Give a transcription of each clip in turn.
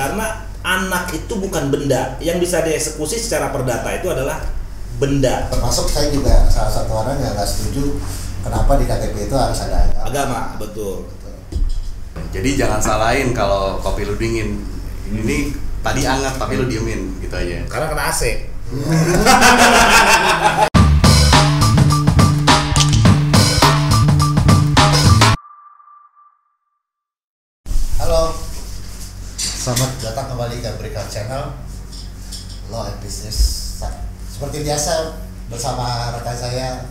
Karena anak itu bukan benda, yang bisa dieksekusi secara perdata itu adalah benda. Termasuk saya juga salah satu orang yang nggak setuju kenapa di KTP itu harus ada Agama, betul. Jadi jangan salahin kalau kopi lu dingin. Ini tadi hangat tapi lu diemin gitu aja. Karena kena AC. Halo, selamat datang kembali ke Breakout Channel Law and Business. Seperti biasa bersama rekan saya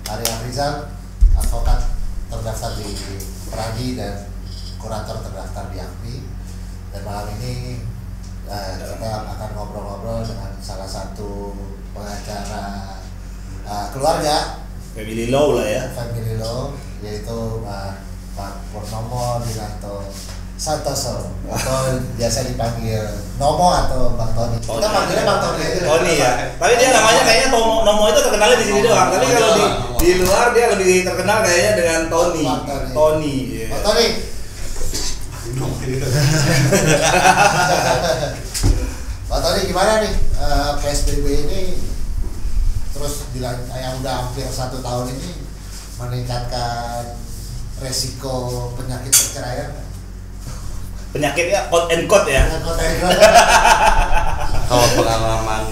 Ari Afrizal, advokat terdaftar di Pradi dan kurator terdaftar di AKMI. Dan malam ini kita akan ngobrol-ngobrol dengan salah satu pengacara keluarga Family law lah ya. Family Law, yaitu Pak Purnomo Dinanto Santoso, atau biasa dipanggil Nomo atau Bang Tony. Kita panggilnya Bang Tony aja. Tony ya. Tapi dia namanya kayaknya Nomo itu terkenalnya di sini doang. Tapi kalau di luar dia lebih terkenal kayaknya dengan Tony. Tony. Bang Tony. Pak Tony, gimana nih PSBB ini terus yang udah hampir 1 tahun ini meningkatkan resiko penyakit perceraian? Penyakitnya quote and quote ya. Kalau pengalaman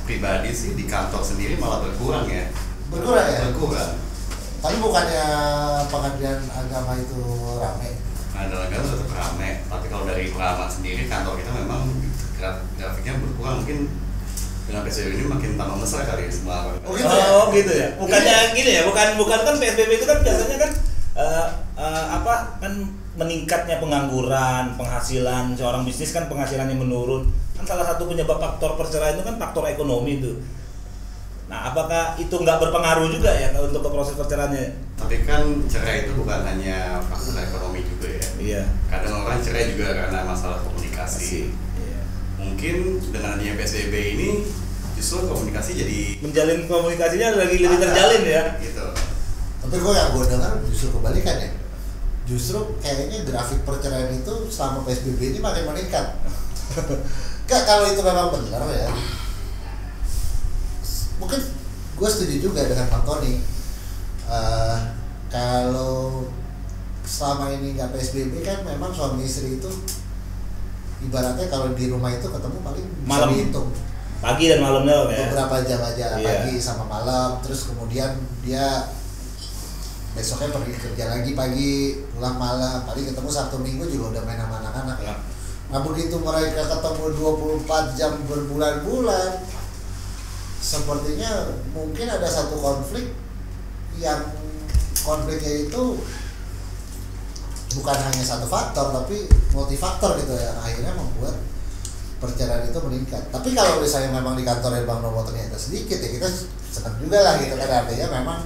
pribadi sih di kantor sendiri malah berkurang ya. Berkurang ya? Berkurang. Tapi bukannya pengadilan agama itu rame? Pengadilan agama tetap rame, tapi kalau dari pengalaman sendiri kantor kita memang grafiknya berkurang. Mungkin dengan PSBB ini makin tambah mesra kali semua. Oh gitu ya. Bukannya gini ya, bukan kan PSBB itu kan biasanya kan kan meningkatnya pengangguran, penghasilan seorang bisnis kan penghasilannya menurun. Kan salah satu penyebab faktor perceraian itu kan faktor ekonomi itu. Nah, apakah itu nggak berpengaruh juga ya untuk ke proses perceraiannya? Tapi kan cerai itu bukan hanya faktor ekonomi juga ya. Iya. Kadang orang cerai juga karena masalah komunikasi. Iya. Mungkin dengan adanya PSBB ini justru komunikasi jadi menjalin komunikasinya lebih terjalin ya. Gitu. Tapi yang gue dengar justru kebalikan ya. Justru kayaknya grafik perceraian itu selama PSBB ini makin meningkat. Kalau itu memang benar ya, mungkin gue setuju juga dengan Pak Tony. Kalau selama ini nggak PSBB kan memang suami istri itu ibaratnya kalau di rumah itu ketemu paling malam, dihitung pagi dan malamnya ya. Beberapa jam aja, iya. Pagi sama malam, terus kemudian dia besoknya pergi kerja lagi pagi, pulang malam, paling ketemu Sabtu Minggu juga udah main sama anak-anak ya. Nah begitu mereka ketemu 24 jam berbulan-bulan, sepertinya mungkin ada satu konflik yang konfliknya itu bukan hanya satu faktor tapi multifaktor gitu ya, akhirnya membuat perceraian itu meningkat. Tapi kalau misalnya memang di kantornya Bang Nomo ternyata sedikit ya, kita senang juga lah gitu kan, artinya memang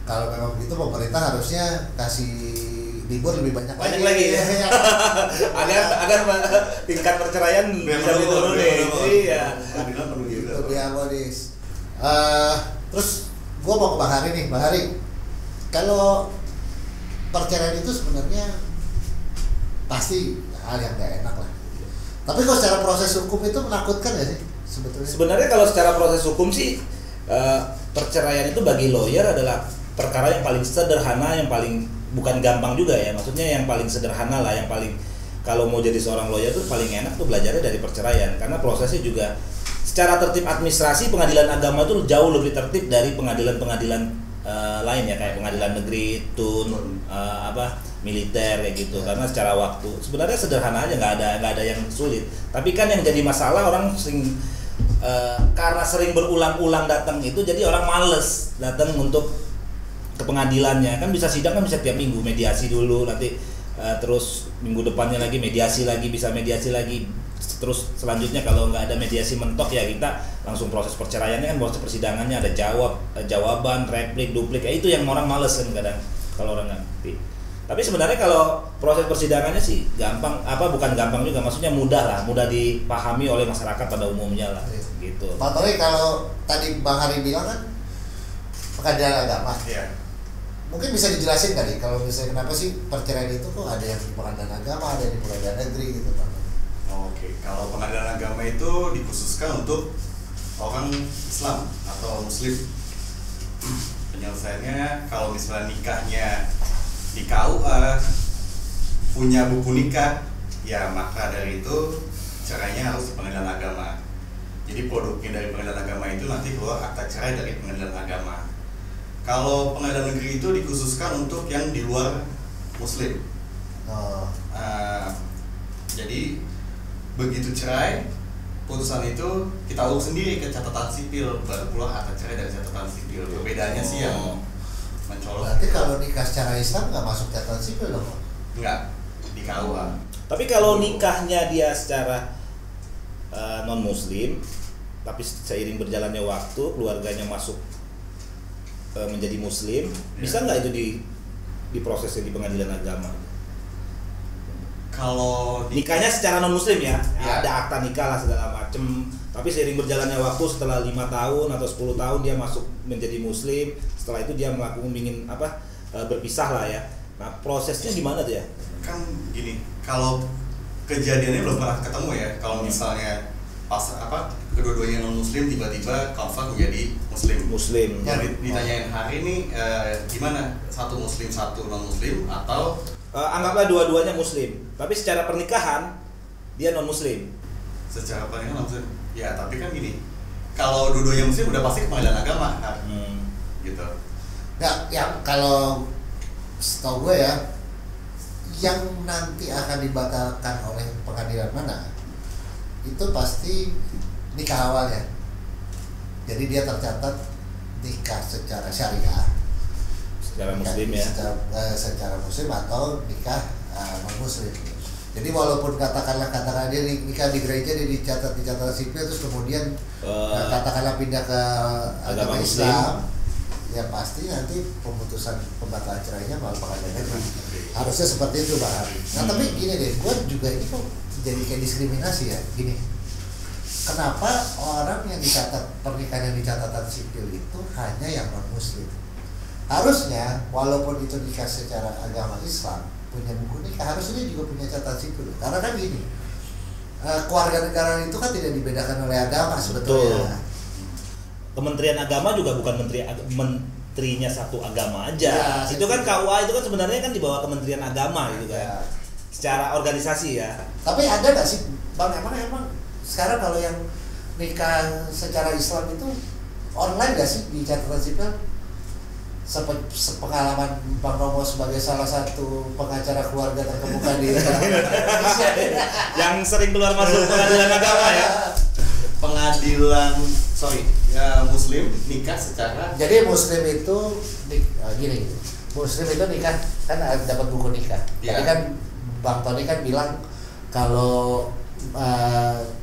kalau memang begitu pemerintah harusnya kasih libur lebih banyak lagi ya. agar tingkat perceraian bisa diturunin. Iya. Keadilan penuh juga. Lebih harmonis. Terus gua mau ke Bang Hari nih, Bang Hari. Kalau perceraian itu sebenarnya pasti hal yang gak enak lah. Tapi kalau secara proses hukum itu menakutkan gak sih sebetulnya? Sebenarnya kalau secara proses hukum sih perceraian itu bagi lawyer adalah perkara yang paling sederhana, yang paling bukan gampang juga ya, maksudnya yang paling sederhana lah, yang paling kalau mau jadi seorang lawyer tuh paling enak tuh belajarnya dari perceraian, karena prosesnya juga secara tertib administrasi pengadilan agama tuh jauh lebih tertib dari pengadilan-pengadilan lain ya, kayak pengadilan negeri, militer kayak gitu, karena secara waktu sebenarnya sederhana aja, nggak ada yang sulit. Tapi kan yang jadi masalah orang sering karena sering berulang-ulang datang itu, jadi orang males datang untuk ke pengadilannya. Kan bisa sidang kan bisa tiap minggu, mediasi dulu, nanti terus minggu depannya lagi mediasi lagi, bisa mediasi lagi, terus selanjutnya kalau nggak ada mediasi mentok ya kita langsung proses perceraiannya kan, proses persidangannya ada jawaban, replik, duplik, itu yang orang males kan kadang kalau orang ngerti. Tapi sebenarnya kalau proses persidangannya sih gampang, bukan gampang juga, maksudnya mudah dipahami oleh masyarakat pada umumnya lah gitu. Pak Tori, kalau tadi Bang Hari bilang kan pengadilan agama. Iya. Mungkin bisa dijelasin kali kalau misalnya kenapa sih perceraian itu kok ada yang di pengadilan agama, ada yang di pengadilan negeri gitu Pak? Oke, kalau pengadilan agama itu dikhususkan untuk orang Islam atau Muslim. Penyelesaiannya kalau misalnya nikahnya di KUA punya buku nikah, ya maka dari itu caranya harus di pengadilan agama. Jadi produknya dari pengadilan agama itu nanti keluar akta cerai dari pengadilan agama. Kalau pengadilan negeri itu dikhususkan untuk yang di luar Muslim. Jadi begitu cerai, putusan itu kita urus sendiri ke catatan sipil, baru keluar akta cerai dari catatan sipil. Perbedaannya sih yang mencolok. Berarti kalau nikah secara Islam nggak masuk catatan sipil dong? Enggak, di KUA. Tapi kalau nikahnya dia secara non Muslim, tapi seiring berjalannya waktu keluarganya masuk menjadi Muslim, bisa nggak itu diprosesnya di pengadilan agama? Kalau Nikahnya secara non Muslim ya, Ya. ada akta nikah lah segala macem. Tapi seiring berjalannya waktu setelah 5 tahun atau 10 tahun dia masuk menjadi Muslim. Setelah itu dia ingin berpisah lah ya. Nah prosesnya gimana tuh ya? kan gini, kalau kejadiannya belum pernah ketemu ya. Kalau misalnya pas kedua-duanya non Muslim tiba-tiba konflik menjadi Muslim. Jadi ditanyain hari ini gimana, satu Muslim satu non Muslim atau anggaplah dua-duanya Muslim, tapi secara pernikahan dia non Muslim. secara pernikahan non Muslim? Ya tapi kan gini, kalau dua-duanya Muslim udah pasti ke pengadilan agama kan, gitu. Nggak, yang kalau setahu gue ya, yang nanti akan dibatalkan oleh pengadilan mana itu pasti nikah awalnya. Jadi dia tercatat nikah secara syariah, Secara Muslim ya. secara Muslim atau nikah non Muslim. Jadi walaupun katakanlah dia nikah di gereja, dia dicatat di catatan sipil, terus kemudian katakanlah pindah ke agama Islam, ya pasti nanti pemutusan pembatalan cerainya malah pengadilan negeri. Harusnya seperti itu Bang Hari. Nah tapi gini deh, gue juga ini kok jadi kayak diskriminasi ya. Gini, kenapa orang yang dicatat pernikahan yang di catatan sipil itu hanya yang non Muslim? Harusnya walaupun itu nikah secara agama Islam, punya buku nikah, harusnya dia juga punya catatan sipil. Karena kan gini, keluarga negara itu kan tidak dibedakan oleh agama sebetulnya. Kementerian Agama juga bukan menterinya satu agama aja. Ya, itu kan KUA itu kan sebenarnya kan di bawah Kementerian Agama gitu kan. Ya. Secara organisasi ya. Tapi ada nggak sih Bang, emang sekarang kalau yang nikah secara Islam itu online nggak sih di catatan sipil? Sepengalaman Bang Romo sebagai salah satu pengacara keluarga terkemuka di Indonesia Yang sering keluar masuk pengadilan agama ya. Muslim nikah secara, jadi Muslim itu gini, Muslim itu nikah kan dapat buku nikah. Ya. Tadi kan Bang Tony kan bilang kalau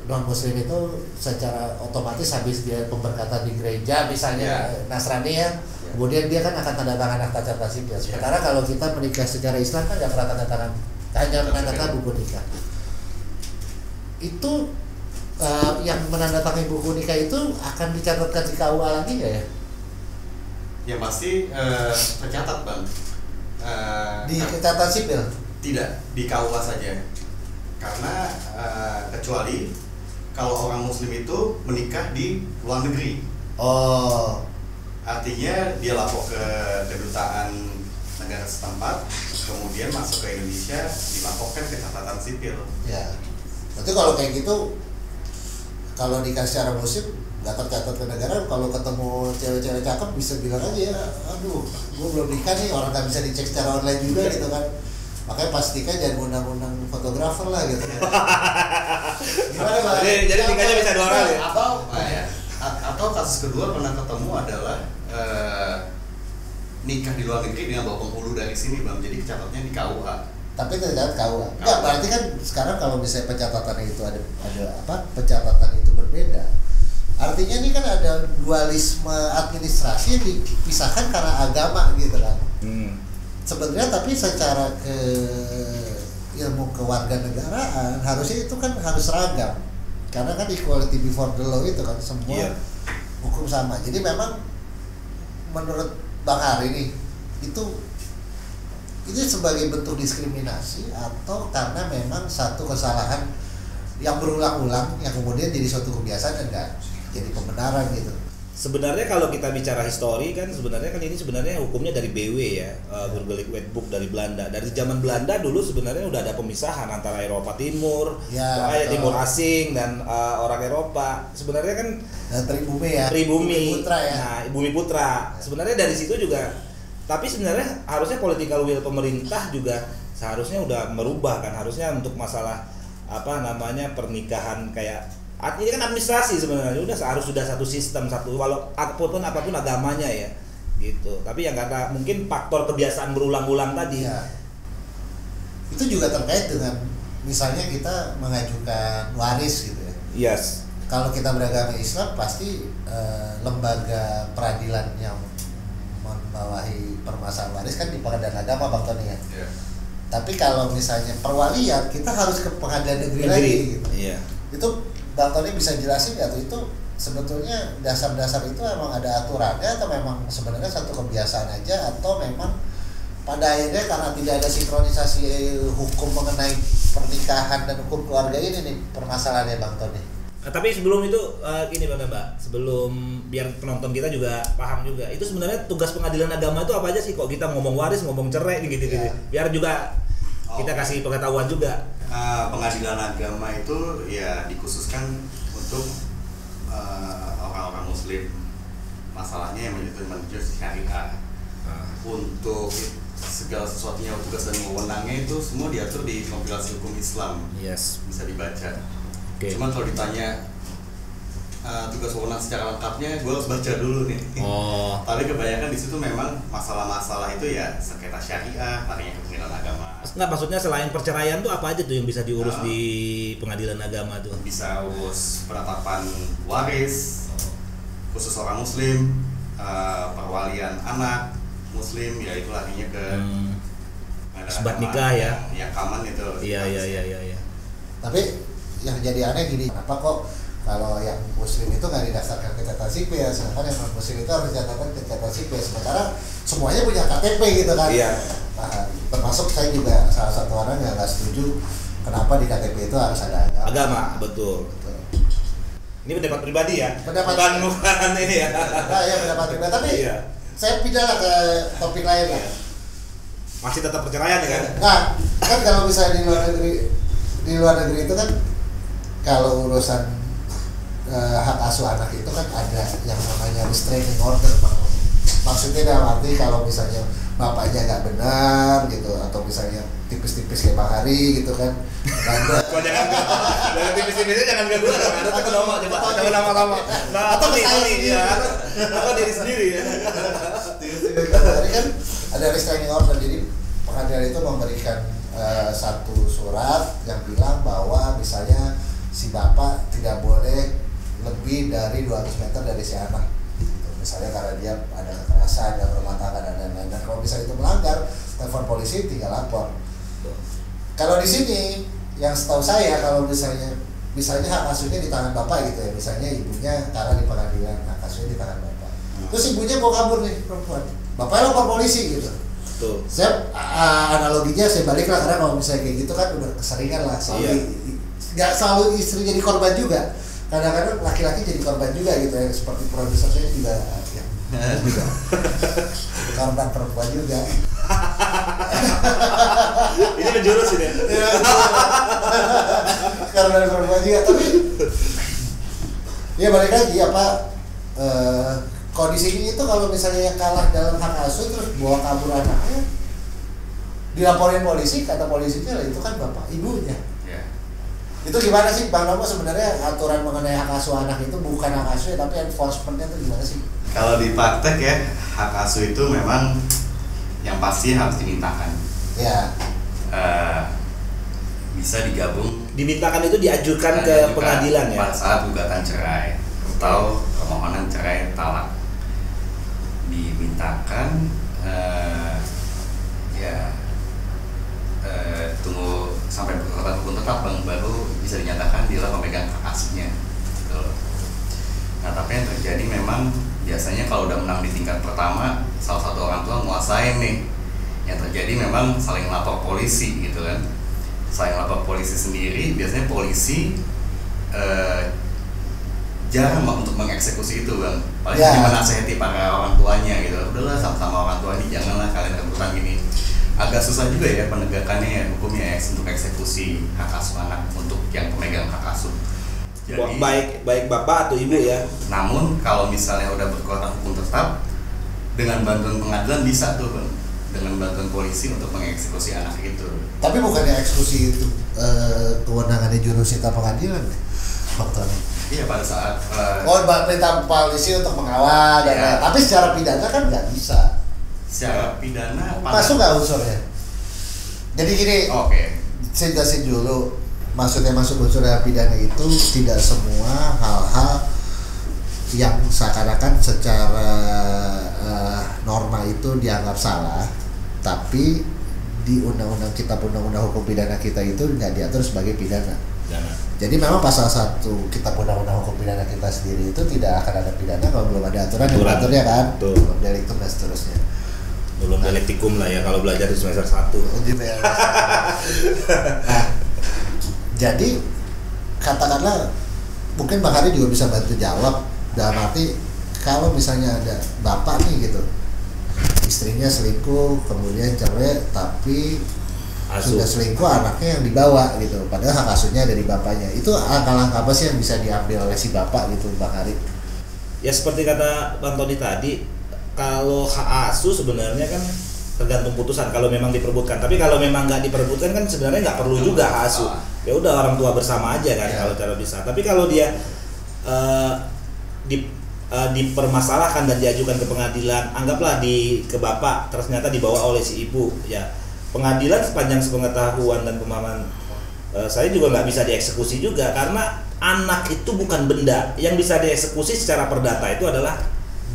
non Muslim itu secara otomatis habis dia pemberkatan di gereja misalnya Nasrani ya, kemudian dia kan akan tanda tangan akta catatan sipil. Sementara kalau kita menikah secara Islam kan nggak pernah tanda tangan, hanya menandakan buku nikah. Itu yang menandatangani buku nikah itu akan dicatatkan di KUA lagi nggak ya? ya pasti tercatat Bang. Di catatan sipil? Tidak, di KUA saja. Karena kecuali kalau orang Muslim itu menikah di luar negeri. Oh. Artinya dia lapor ke kedutaan negara setempat, kemudian masuk ke Indonesia, dilaporkan ke catatan sipil. Ya. Berarti kalau kayak gitu, kalau nikah secara Muslim nggak tercatat ke negara, kalau ketemu cewek-cewek cakep bisa bilang aja ya, aduh, gue belum nikah nih, orang nggak bisa dicek secara online juga gitu kan. Makanya pastikan jangan undang-undang fotografer lah gitu. Gimana Bang? Jadi nikahnya bisa 2 kali. Atau kasus kedua pernah ketemu adalah nikah di luar negeri dengan bawa penghulu dari sini Bang, jadi catatnya di KUA. Tapi tercatat KUA. Enggak, berarti kan sekarang kalau misalnya pencatatan itu ada pencatatan itu berbeda. Artinya ini kan ada dualisme administrasi yang dipisahkan karena agama gitu kan. Sebenarnya tapi secara ke ilmu kewarganegaraan harusnya itu kan harus seragam. Karena kan equality before the law itu kan semua hukum sama. Jadi memang menurut Bang Hari ini itu sebagai bentuk diskriminasi atau karena memang satu kesalahan yang berulang-ulang yang kemudian jadi suatu kebiasaan dan nggak jadi pembenaran gitu. Sebenarnya kalau kita bicara histori kan sebenarnya ini sebenarnya hukumnya dari BW ya, Burgerlijk Wetboek dari Belanda. Dari zaman Belanda dulu sebenarnya udah ada pemisahan antara Eropa Timur, Timur asing dan orang Eropa. Sebenarnya kan pribumi ya. Pribumi. Putra ya. Nah, Bumi Putra. Sebenarnya dari situ juga, tapi sebenarnya harusnya political will pemerintah juga seharusnya udah merubah kan, harusnya untuk masalah pernikahan kayak ini kan administrasi sebenarnya sudah satu sistem walau apapun agamanya ya gitu. Tapi yang kata mungkin faktor kebiasaan berulang-ulang tadi ya. Itu juga terkait dengan misalnya kita mengajukan waris gitu ya. Yes. Kalau kita beragama Islam pasti lembaga peradilan yang membawahi permasalahan waris kan di pengadilan agama Bang Tony ya. Yeah. Tapi kalau misalnya perwalian kita harus ke pengadilan negeri lagi gitu. Yeah. Itu Bang Tony bisa jelasin nggak tuh itu sebetulnya dasar-dasar itu emang ada aturannya atau memang sebenarnya satu kebiasaan aja atau memang pada akhirnya karena tidak ada sinkronisasi hukum mengenai pernikahan dan hukum keluarga ini nih permasalahannya Bang Tony. Nah, tapi sebelum itu gini Mbak, sebelum biar penonton kita juga paham juga, itu sebenarnya tugas pengadilan agama itu apa aja sih? Kok kita ngomong waris, ngomong cerai gitu. Biar juga kita kasih pengetahuan juga. Pengadilan agama itu ya dikhususkan untuk orang-orang Muslim. Masalahnya yang menjurus syariah. Untuk segala sesuatunya, tugas dan wewenangnya itu semua diatur di kompilasi hukum Islam. Yes. Bisa dibaca. Okay. Cuman kalau ditanya tugas wewenang secara lengkapnya, gue harus baca dulu nih. Oh. Tapi kebanyakan di situ memang masalah-masalah itu ya sengketa syariah, larinya ke pengadilan agama. Nggak, maksudnya selain perceraian tuh apa aja tuh yang bisa diurus di pengadilan agama tuh? Bisa urus penetapan waris khusus orang Muslim, perwalian anak Muslim, ya itu larinya ke sebat nikah ya. Yang common itu. Iya. Tapi yang jadi aneh gini, kenapa kok kalau yang Muslim itu nggak didasarkan ke catatan sipil ya, sedangkan yang non Muslim itu harus didasarkan ke catatan sipil, sementara semuanya punya KTP gitu kan. Iya. Nah, termasuk saya juga salah satu orang yang nggak setuju kenapa di KTP itu harus ada agama. Betul. Ini pendapat pribadi ya. Bukan ini ya. Nah, ya pendapat pribadi. Tapi iya. Saya pindahlah ke topik lain ya. Masih tetap perceraian ya kan? Nah, kan kalau misalnya di luar negeri itu kan kalau urusan hak asuh anak itu kan ada yang namanya restraining order, Bang. Maksudnya dalam arti kalau misalnya bapaknya nggak benar gitu, atau misalnya tipis-tipis kayak Bang Hari gitu kan. Kok jangan tipis-tipisnya jangan gak dua dong, ada tekan nama coba, coba nama-nama. Nah, atau Tony ya, atau diri sendiri ya. Jadi kan ada restraining order, jadi pengadilan itu memberikan satu surat yang bilang bahwa misalnya si bapak tidak boleh lebih dari 200 meter dari si anak gitu. Misalnya karena dia ada kekerasan, ada rumah tangga dan lain-lain. Dan kalau misalnya itu melanggar, telepon polisi, tinggal lapor. Kalau di sini yang setahu saya kalau misalnya hak asuhnya di tangan bapak gitu ya, misalnya ibunya taruh di pengadilan, hak asuhnya di tangan bapak. Terus ibunya mau kabur nih perempuan, bapaknya lapor polisi gitu. Tuh. Saya analoginya saya baliklah, karena kalau misalnya kayak gitu kan udah keseringan lah, nggak selalu istri jadi korban juga, kadang-kadang laki-laki jadi korban juga gitu ya, seperti produser saya juga juga korban perempuan juga. Ini menjurus ini. Korban perempuan juga, tapi ya balik lagi kondisi itu kalau misalnya yang kalah dalam hak asuh terus bawa kabur anaknya, dilaporin polisi, kata polisinya itu kan bapak ibunya. Itu gimana sih Bang Nomo sebenarnya aturan mengenai hak asuh anak itu bukan hak asuh tapi enforcementnya itu gimana sih? Kalau di praktek ya, hak asuh itu memang yang pasti harus dimintakan. Ya. Bisa digabung. Dimintakan itu diajukan ke pengadilan ya? Pada saat gugatan cerai atau permohonan cerai talak. Dimintakan tunggu sampai berkekuatan hukum tetap baru bisa dinyatakan dia pemegang hak asuhnya gitu. Nah tapi yang terjadi memang biasanya kalau udah menang di tingkat pertama, salah satu orang tua nguasain nih, yang terjadi memang saling lapor polisi gitu kan. selain lapor polisi sendiri, biasanya polisi jarang untuk mengeksekusi itu bang. Paling hanya menasehati para orang tuanya gitu. Udahlah sama-sama orang tua ini janganlah kalian rebutan gini. Agak susah juga ya penegakannya ya hukumnya ya untuk eksekusi hak asuh anak untuk yang pemegang hak asuh. Jadi, baik bapak atau ibu ya. Namun kalau misalnya udah berkekuatan hukum tetap, dengan bantuan pengadilan bisa tuh bang, dengan bantuan polisi untuk mengeksekusi anak itu. Tapi bukannya eksekusi itu kewenangannya jurusita pengadilan ya? Faktornya. Iya pada saat perintah polisi untuk mengawal dan tapi secara pidana kan nggak bisa. Secara pidana masuk nggak unsurnya? Jadi gini, saya jelasin dulu. Maksudnya masuk unsur pidana itu tidak semua hal-hal yang seakan-akan secara norma itu dianggap salah, tapi di undang-undang undang-undang hukum pidana kita itu nggak diatur sebagai pidana. Jadi memang pasal 1 kitab undang-undang hukum pidana kita sendiri itu tidak akan ada pidana kalau belum ada aturan yang mengaturnya kan, belum deliktum dan seterusnya. Belum deliktikum lah ya kalau belajar di semester 1. Nah, jadi katakanlah mungkin Bang Hari juga bisa bantu jawab dalam arti kalau misalnya ada bapak nih gitu, istrinya selingkuh kemudian cerai tapi sudah selingkuh anaknya yang dibawa gitu, padahal hak asuhnya dari bapaknya, itu langkah-langkah apa sih yang bisa diambil oleh si bapak gitu Bang Hari? Ya seperti kata Bang Tony tadi, kalau hak asuh sebenarnya kan tergantung putusan kalau memang diperebutkan, tapi kalau memang nggak diperebutkan kan sebenarnya nggak perlu juga hak asuh, ya udah orang tua bersama aja kan kalau cara bisa. Tapi kalau dia dipermasalahkan dan diajukan ke pengadilan, anggaplah ke bapak ternyata dibawa oleh si ibu, ya pengadilan sepanjang sepengetahuan dan pemahaman saya juga nggak bisa dieksekusi juga karena anak itu bukan benda, yang bisa dieksekusi secara perdata itu adalah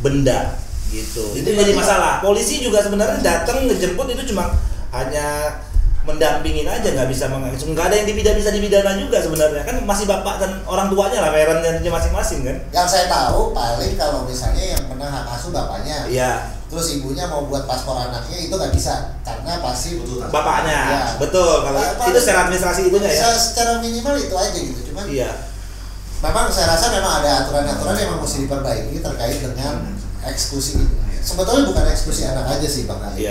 benda gitu. Itu jadi masalah. Polisi juga sebenarnya datang ngejemput itu cuma hanya mendampingin aja, nggak bisa mengeksekusi, nggak ada yang bisa dipidana juga sebenarnya kan, masih bapak dan orang tuanya lah, parentnya masing-masing kan. Yang saya tahu paling kalau misalnya yang pernah hak asuh bapaknya, terus ibunya mau buat paspor anaknya itu nggak bisa karena pasti bapaknya. Betul, kalau itu secara administrasi ibunya ya. Secara minimal itu aja gitu, cuman memang saya rasa memang ada aturan-aturan yang memang mesti diperbaiki terkait dengan eksekusi. Sebetulnya bukan eksekusi anak aja sih Bang Ali.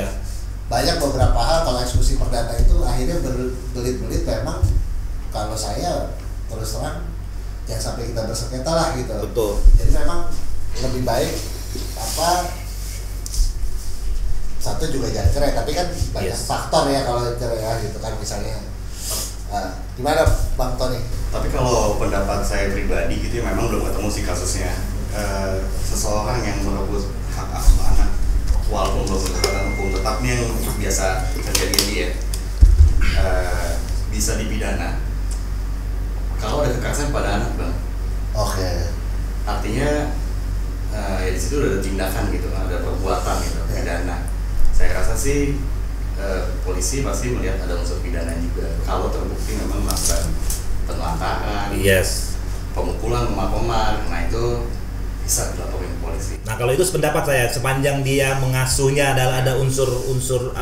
Banyak beberapa hal kalau eksekusi perdata itu akhirnya berbelit-belit, memang kalau saya terus terang jangan sampai kita bersengketa lah gitu. Betul. Jadi memang lebih baik satu juga jangan cerai, tapi kan banyak faktor ya kalau cerai ya gitu kan misalnya. Gimana Bang Tony? Tapi kalau pendapat saya pribadi gitu ya, memang belum ketemu sih kasusnya seseorang yang merebut hak asuh anak walaupun belum berkekuatan hukum tetapnya yang biasa terjadi dia bisa dipidana kalau ada kekerasan pada anak bang. Artinya ya di situ udah ada tindakan gitu, ada perbuatan gitu, pidana. Saya rasa sih polisi pasti melihat ada unsur pidana juga kalau terbukti memang melakukan penelantaran, pemukulan, memar-memar, nah itu bisa dilaporin ke polisi. Nah kalau itu sependapat saya, sepanjang dia mengasuhnya adalah ada unsur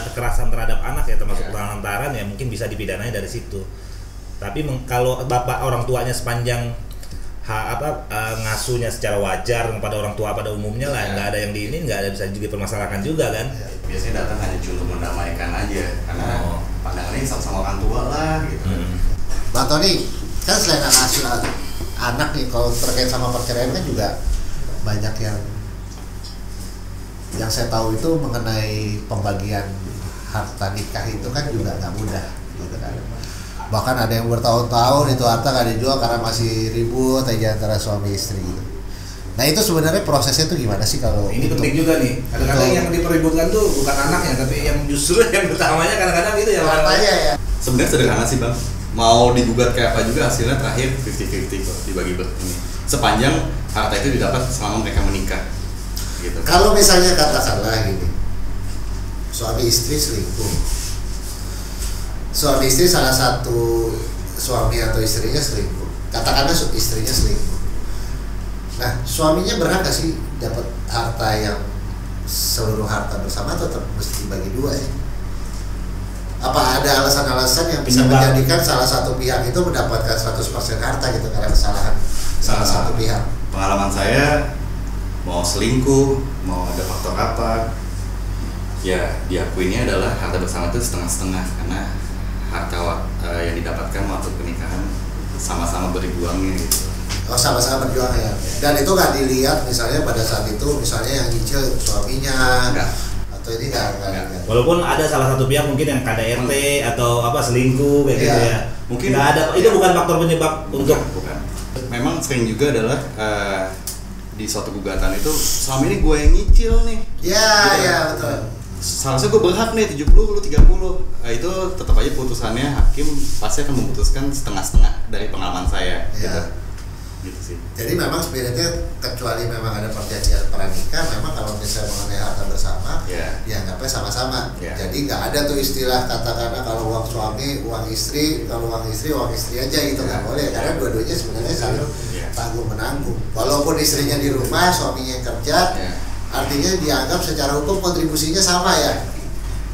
kekerasan terhadap anak ya, termasuk penelantaran ya, mungkin bisa dipidanai dari situ. Tapi kalau bapak orang tuanya sepanjang ngasuhnya secara wajar kepada orang tua pada umumnya lah, nggak ada yang nggak ada bisa juga permasalahkan juga kan. Biasanya datang hanya untuk mendamaikan aja karena pandangannya sama-sama orang tua lah gitu. Bang Tony, kan selain asuh anak nih, kalau terkait sama perceraian kan juga banyak yang saya tahu itu mengenai pembagian harta nikah itu kan juga nggak mudah gitu kan. Bahkan ada yang bertahun-tahun itu harta nggak dijual karena masih ribut aja antara suami istri gitu. Nah itu sebenarnya prosesnya tuh gimana sih kalau ini penting juga nih. Kadang-kadang yang dipeributkan tuh bukan anaknya, tapi yang justru yang utamanya kadang-kadang itu yang hartanya ya. Sebenarnya sederhana sih bang, mau digugat kayak apa juga hasilnya terakhir 50-50 kok dibagi ini. Sepanjang harta itu didapat selama mereka menikah. Gitu. Kalau misalnya katakanlah gini, suami istri selingkuh, suami istri salah satu suami atau istrinya selingkuh, katakanlah istrinya selingkuh. Nah suaminya berhak gak sih dapat harta yang seluruh harta bersama atau tetap mesti dibagi dua ya? Apa ada alasan-alasan yang bisa Penyebab. menjadikan salah satu pihak itu mendapatkan 100% harta gitu karena kesalahan salah satu pihak? Pengalaman saya, mau selingkuh, mau ada faktor apa, ya diakuinya adalah harta bersama itu setengah-setengah, karena harta yang didapatkan waktu pernikahan sama-sama berjuangnya gitu. Oh, sama-sama berjuang ya. Dan itu nggak dilihat misalnya pada saat itu misalnya yang nyicil suaminya Enggak. atau ini nggak Enggak. dilihat. Walaupun ada salah satu pihak mungkin yang KDRT atau apa selingkuh kayak gitu Iya. ya. Mungkin Nggak ada, itu bukan faktor penyebab untuk bukan. Memang sering juga adalah di suatu gugatan itu selama ini gue yang nyicil nih. Ya, Gitu. ya betul. Seharusnya gue berhak nih 70 lu 30. Itu tetap aja putusannya hakim pasti akan memutuskan setengah-setengah dari pengalaman saya Iya. gitu. Gitu sih. Jadi memang spiritnya kecuali memang ada perjanjian pranikah, memang kalau misalnya mengenai harta bersama, Ya. dianggapnya sama-sama. Ya. Jadi nggak ada tuh istilah katakanlah kalau uang suami, uang istri, kalau uang istri aja gitu, nggak Ya. boleh. Karena dua-duanya sebenarnya saling Ya. tanggung menanggung. Walaupun istrinya di rumah, suaminya yang kerja, Ya. artinya dianggap secara hukum kontribusinya sama ya.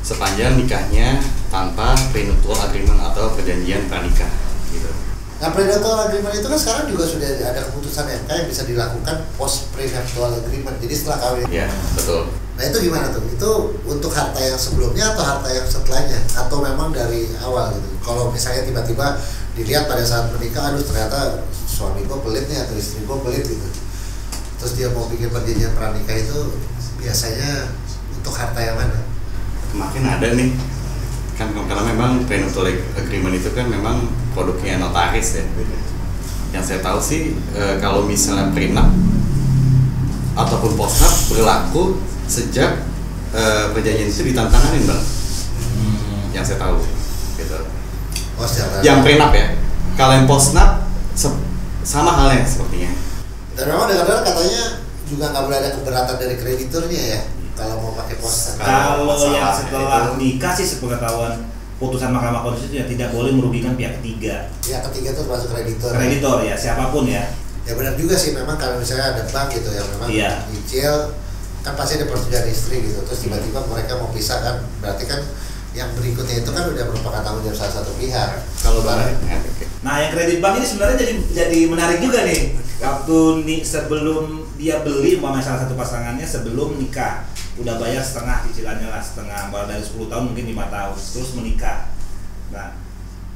Sepanjang nikahnya tanpa prenuptial agreement atau perjanjian pranikah gitu. Nah, prenuptial agreement itu kan sekarang juga sudah ada keputusan MK yang bisa dilakukan post prenuptial agreement. Jadi setelah kawin. Ya, betul. Nah itu gimana tuh? Itu untuk harta yang sebelumnya atau harta yang setelahnya? Atau memang dari awal gitu? Kalau misalnya tiba-tiba dilihat pada saat menikah, aduh ternyata suami gue pelit nih atau istri gue pelit gitu. Terus dia mau bikin perjanjian pranikah itu biasanya untuk harta yang mana? Makin ada nih kan, karena memang prenuptial agreement itu kan memang produknya notaris ya. Yang saya tahu sih kalau misalnya prenup ataupun postnup berlaku sejak perjanjian itu ditandatanganin bang. Yang saya tahu gitu. Oh, secara Yang prenup ya. Kalau yang postnup sama halnya sepertinya. dan memang dengar-dengar katanya juga nggak boleh ada keberatan dari krediturnya ya kalau mau pakai postnup. kalau masalah yang setelah itu- nikah sih sepengetahuan putusan Mahkamah Konstitusi yang tidak boleh merugikan pihak ketiga. Ya ketiga itu termasuk kreditur. Kreditor ya, siapapun ya. Ya benar juga sih, memang kalau misalnya ada bank gitu yang memang Iya. nyicil kan pasti ada persetujuan istri gitu, terus tiba-tiba mereka mau pisah kan, berarti kan yang berikutnya itu kan udah merupakan tanggung jawab salah satu pihak. Kalau barang Nah, yang kredit bank ini sebenarnya jadi menarik juga nih. Waktu sebelum dia beli umpamanya salah satu pasangannya sebelum nikah udah bayar setengah cicilannya lah, setengah dari 10 tahun mungkin 5 tahun terus menikah. Nah,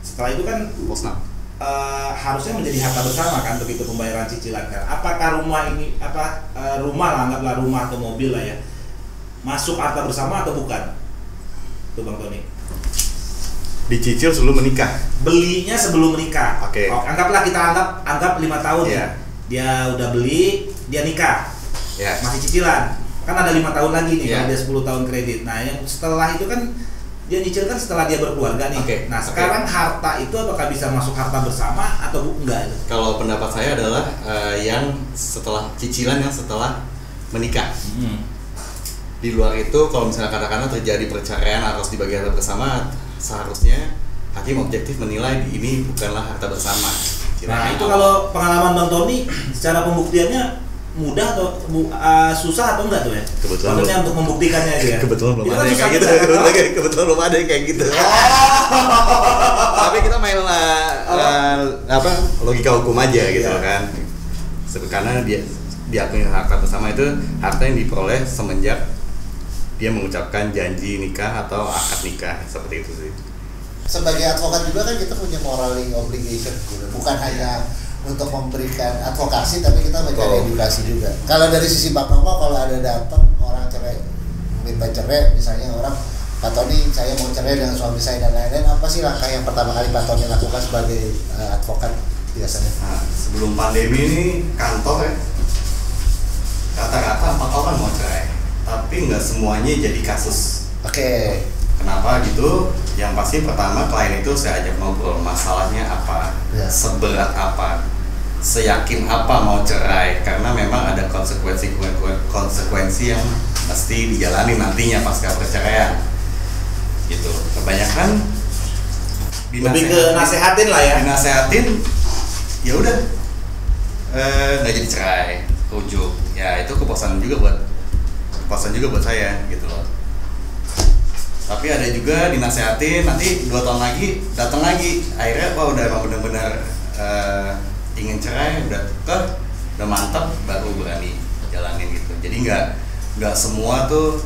setelah itu kan postnup. harusnya menjadi harta bersama kan begitu pembayaran cicilan kan. Apakah rumah ini rumah lah, anggaplah rumah atau mobil lah ya, masuk harta bersama atau bukan? Tuh Bang Tony. Dicicil sebelum menikah. Belinya sebelum menikah. Oke. Anggaplah kita anggap 5 tahun Iya. ya. Dia udah beli, dia nikah. Ya. Masih cicilan. Kan ada 5 tahun lagi nih Iya. kalau dia 10 tahun kredit. Nah, yang setelah itu kan dia nyicil kan setelah dia berkeluarga nih. Oke. Nah, Oke. sekarang harta itu apakah bisa masuk harta bersama atau enggak? Kalau pendapat saya adalah yang setelah cicilan yang setelah menikah. Di luar itu kalau misalnya katakanlah terjadi perceraian harus dibagi harta bersama, seharusnya hakim objektif menilai ini bukanlah harta bersama. Nah, itu kalau pengalaman Bang Tony secara pembuktiannya mudah atau susah atau enggak tuh ya? Kebetulan Maksudnya untuk membuktikannya aja ya. Kebetulan belum Itu ada kan yang susah kayak gitu. juga, kan? Kebetulan belum ada yang kayak gitu. Tapi kita main logika hukum aja gitu Iya. kan. Karena dia diakui harta bersama itu harta yang diperoleh semenjak dia mengucapkan janji nikah atau akad nikah, seperti itu sih. Sebagai advokat juga kan kita punya moral obligation gitu. Bukan hanya untuk memberikan advokasi, tapi kita mencari edukasi juga. Kalau dari sisi Bang Nomo, kalau ada datang orang cerai, minta cerai, misalnya orang, Pak Tony saya mau cerai dengan suami saya dan lain-lain, apa sih langkah yang pertama kali Pak Tony lakukan sebagai advokat biasanya? Nah, sebelum pandemi ini kantor ya, rata-rata 4 orang mau cerai, tapi nggak semuanya jadi kasus. Oke. Kenapa gitu? Yang pasti pertama klien itu saya ajak ngobrol, masalahnya apa, Ya. seberat apa, seyakin apa mau cerai, karena memang ada konsekuensi yang mesti dijalani nantinya pasca perceraian. Gitu. Kebanyakan Lebih ke nasehatin lah ya. dinasehatin, ya udah nggak jadi cerai, rujuk. Ya itu kepuasan juga buat saya gitu loh. Tapi ada juga dinasehatin, nanti 2 tahun lagi datang lagi, akhirnya udah emang bener-bener ingin cerai, udah mantap, baru berani jalanin gitu. Jadi nggak semua tuh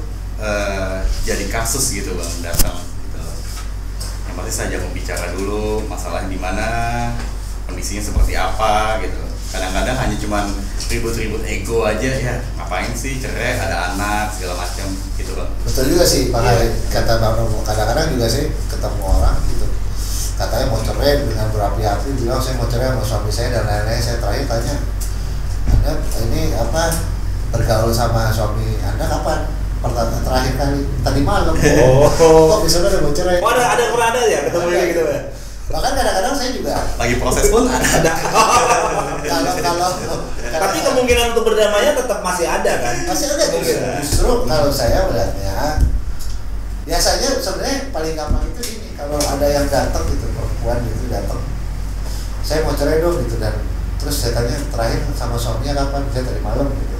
jadi kasus gitu bang, datang gitu. Yang pasti saja membicara dulu masalahnya di mana, kondisinya seperti apa gitu. Kadang-kadang hanya cuman ribut-ribut ego aja, ya ngapain sih cerai, ada anak segala macam gitu bang. Betul juga sih Pak Hari, kata Bang Romo. Kadang-kadang juga sih ketemu orang gitu, katanya mau cerai dengan berapi-api, bilang saya mau cerai sama suami saya dan lain-lain. Saya terakhir tanya, Anda ini apa bergaul sama suami Anda kapan? Pertama terakhir kali tadi malam. Kok bisa udah mau cerai? Oh ada pernah ada ya ketemu gitu ya. Bahkan kadang-kadang saya juga Lagi proses pun ada. kalau Tapi kemungkinan untuk berdamainya tetap masih ada kan? masih ada justru kalau saya melihatnya biasanya sebenarnya paling gampang itu ini, kalau ada yang datang gitu, perempuan gitu datang, saya mau cerai dong gitu, dan terus saya tanya terakhir sama suaminya kapan, saya tadi malam gitu.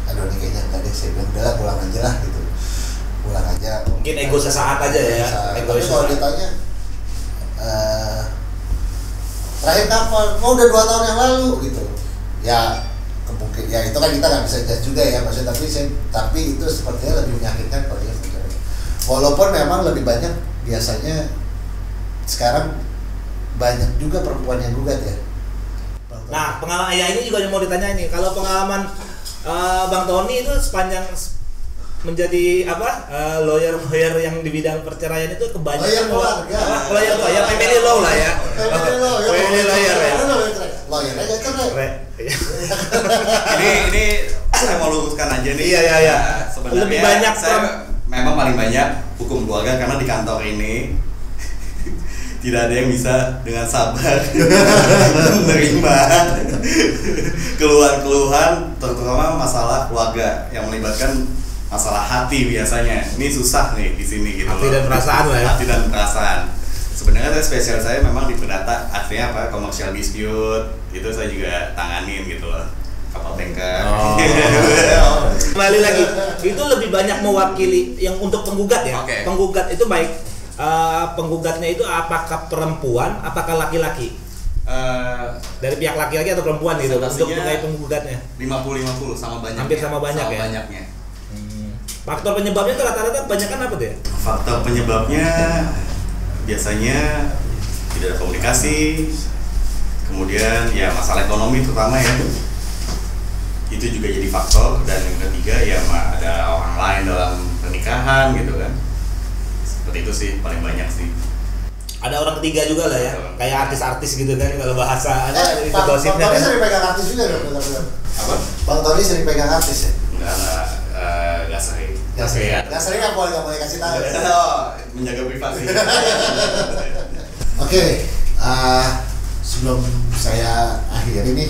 Aduh ini kayaknya enggak deh, saya bilang udahlah pulang aja lah gitu, pulang aja. Mungkin ego sesaat aja ya. Tapi kalau ditanya terakhir kapan, mau udah 2 tahun yang lalu gitu ya, mungkin ya itu kan kita nggak bisa judge juga ya maksudnya, tapi itu sepertinya lebih menyakitkan kalau dia mencerai. Walaupun memang lebih banyak biasanya sekarang banyak juga perempuan yang gugat ya. Nah pengalaman ya ini juga yang mau ditanya ini, kalau pengalaman Bang Tony itu sepanjang menjadi lawyer yang di bidang perceraian itu kebanyakan lawyer ya family law lah ya. Family lawyer ya. Lawyernya gak cerai. Ini saya mau luruskan aja nih. Iya. Sebenarnya Lebih banyak saya memang paling banyak hukum keluarga, karena di kantor ini tidak ada yang bisa dengan sabar menerima keluhan-keluhan, terutama masalah keluarga yang melibatkan masalah hati biasanya. Ini susah nih di sini gitu. Hati dan perasaan lah ya. Hati dan perasaan. Sebenarnya spesial saya memang di perdata, artinya apa? Commercial dispute itu saya juga tanganin gitu loh. Kapal tanker. Kembali lagi, itu lebih banyak mewakili yang untuk penggugat ya. Okay. Penggugat itu baik penggugatnya itu apakah perempuan, apakah laki-laki? Dari pihak laki-laki atau perempuan gitu untuk mengenai penggugatnya. 50-50 sama banyaknya. Hampir sama banyak ya. Banyaknya. Faktor penyebabnya itu rata-rata kebanyakan apa tuh ya? Faktor penyebabnya biasanya tidak ada komunikasi, kemudian ya masalah ekonomi terutama ya, itu juga jadi faktor. Dan yang ketiga ya ada orang lain dalam pernikahan gitu kan, seperti itu sih paling banyak sih. Ada orang ketiga juga lah ya, kayak artis-artis gitu kan kalau bahasa itu Bang gosipnya Tony kan. sering pegang artis juga dong? Apa? Bang Tony sering pegang artis ya? Nggak sering. Gak Tapi ya, sering nggak boleh kasih tahu. menjaga privasi. Oke, sebelum saya akhiri nih,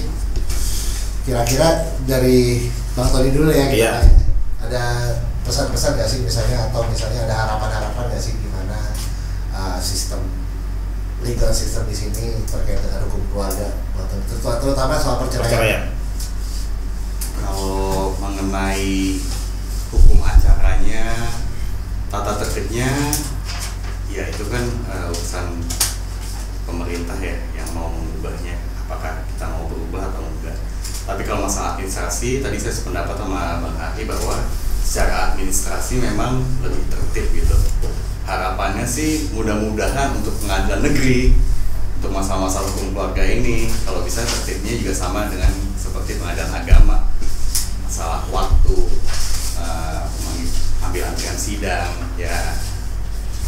kira-kira dari Bang Tony dulu ya, Iya. ada pesan-pesan nggak sih misalnya, atau misalnya ada harapan-harapan nggak sih gimana sistem legal system di sini terkait dengan hukum keluarga, terutama soal perceraian. Kalau mengenai hukum acaranya, tata tertibnya, ya itu kan urusan pemerintah ya yang mau mengubahnya, apakah kita mau berubah atau enggak. Tapi kalau masalah administrasi, tadi saya sependapat sama Bang Ari bahwa secara administrasi memang lebih tertib gitu. Harapannya sih mudah-mudahan untuk pengadilan negeri, untuk masalah-masalah hukum keluarga ini, kalau bisa tertibnya juga sama dengan seperti pengadilan agama. Masalah waktu, ambil antrian sidang, ya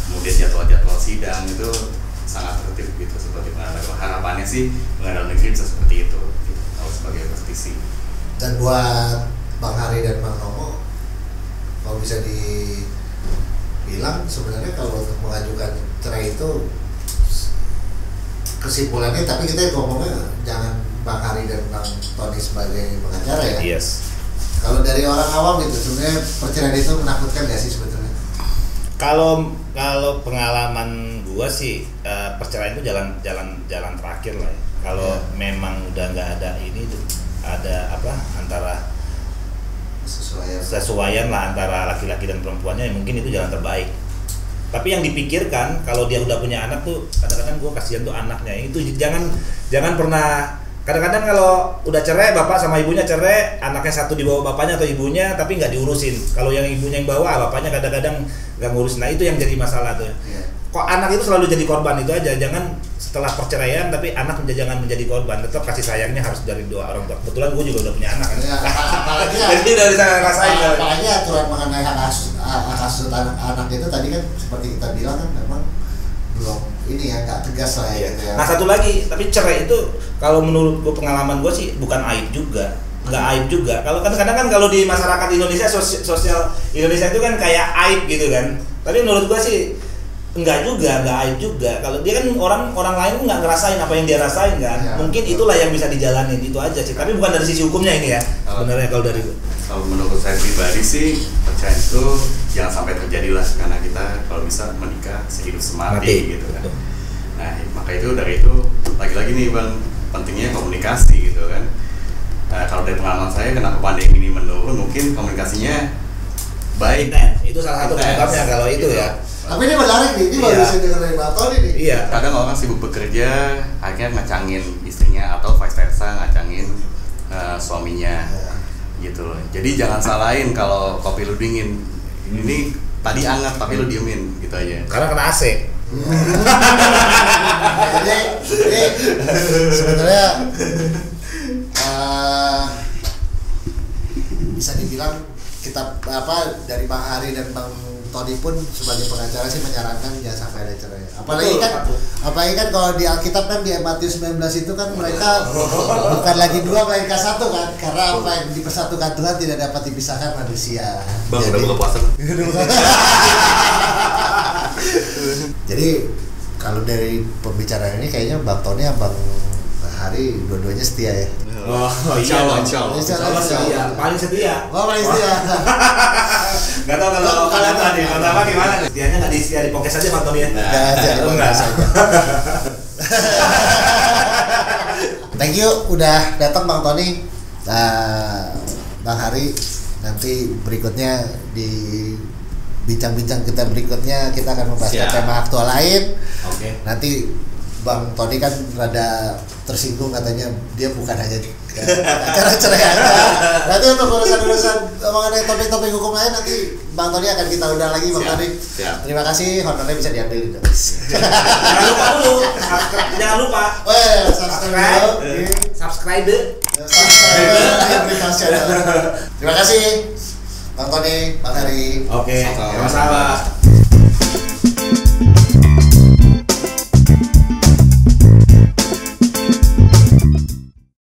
kemudian jadwal-jadwal sidang itu sangat tertib gitu seperti pengadilan agama. Harapannya sih pengadilan negeri bisa seperti itu, gitu, kalau sebagai praktisi. Dan buat Bang Hari dan Bang Romo, kalau bisa dibilang sebenarnya kalau untuk mengajukan cerai itu kesimpulannya, tapi kita ngomongnya jangan Bang Hari dan Bang Tony sebagai pengacara ya. Yes. Kalau dari orang awam gitu, sebenarnya perceraian itu menakutkan nggak sih sebetulnya? Kalau pengalaman gua sih perceraian itu jalan terakhir lah ya. Kalau memang udah nggak ada ini, ada antara sesuaian lah antara laki-laki dan perempuannya, mungkin itu jalan terbaik. Tapi yang dipikirkan kalau dia udah punya anak tuh kadang-kadang gue kasihan tuh anaknya. Itu jangan pernah. Kadang-kadang kalau udah cerai, bapak sama ibunya cerai, anaknya satu di bawah bapaknya atau ibunya, tapi nggak diurusin. Kalau yang ibunya yang bawa, bapaknya kadang-kadang nggak ngurus. Nah itu yang jadi masalah tuh. Kok anak itu selalu jadi korban, itu aja. Jangan setelah perceraian, tapi anak jangan menjadi korban. Tetap kasih sayangnya harus dari dua orang tua. Kebetulan gue juga udah punya anak kan. Ya, apalagi Jadi udah bisa ngerasain. apalagi aturan mengenai hak asuh anak itu tadi kan seperti kita bilang kan memang belum ini ya, nggak tegas lah ya, gitu ya. Nah satu lagi, tapi cerai itu kalau menurut gue, pengalaman gue sih bukan aib juga, nggak aib juga. Kalau kadang-kadang kan kalau di masyarakat Indonesia, sosial Indonesia itu kan kayak aib gitu kan. Tapi menurut gue sih nggak aib juga. Kalau dia kan orang lain nggak ngerasain apa yang dia rasain kan. Ya, mungkin betul. itulah yang bisa dijalanin, itu aja sih. Tapi bukan dari sisi hukumnya ini ya. Sebenarnya kalau dari gue. Kalau menurut saya pribadi sih, perceraian itu jangan sampai terjadi lah, karena kita kalau bisa menikah sehidup semati gitu kan. Betul. Nah maka itu dari itu lagi-lagi nih bang, pentingnya komunikasi gitu kan. Nah, kalau dari pengalaman saya, kenapa pandemi ini menurun, mungkin komunikasinya baik. Itu salah satu penyebabnya kalau itu Gitu. ya. Tapi ini menarik nih, ini baru saya dengar dari Bang Tony nih. Iya. Kadang orang sibuk bekerja, akhirnya ngacangin istrinya atau vice versa, ngacangin suaminya. Gitu loh. Jadi jangan salahin kalau kopi lu dingin. Ini tadi hangat tapi lu diemin gitu aja. Karena kena AC. Jadi sebenarnya bisa dibilang kita dari Bang Hari dan Bang Tony pun sebagai pengacara sih menyarankan jangan sampai ada cerai. Apalagi kan kalau di Alkitab kan di Matius 19 itu kan mereka bukan lagi dua melainkan satu kan, karena apa yang dipersatukan Tuhan tidak dapat dipisahkan manusia. Bang udah buka puasa. Jadi kalau dari pembicaraan ini kayaknya Bang Tony sama Bang Hari dua-duanya setia ya. Oh, Insya Allah. setia. Paling setia. Oh, paling setia. Gak tau kalau kalian nih, kalau apa gimana? Setianya nggak di podcast aja Pak Tony ya? Nggak aja, Oh, nggak. Thank you udah datang Bang Tony. Bang Hari, nanti berikutnya di bincang-bincang kita berikutnya kita akan membahas tema aktual lain. Oke. Nanti Bang Tony kan rada tersinggung, katanya dia bukan hanya acara cerai aja. Nanti untuk urusan-urusan mengenai topik-topik hukum lain nanti Bang Tony akan kita undang lagi Bang Tony. Terima kasih, honornya bisa diambil itu. Jangan lupa dulu, jangan lupa. Oh ya, subscribe. Terima kasih Bang Tony, Bang Hari. Oke, Sama-sama. sama-sama.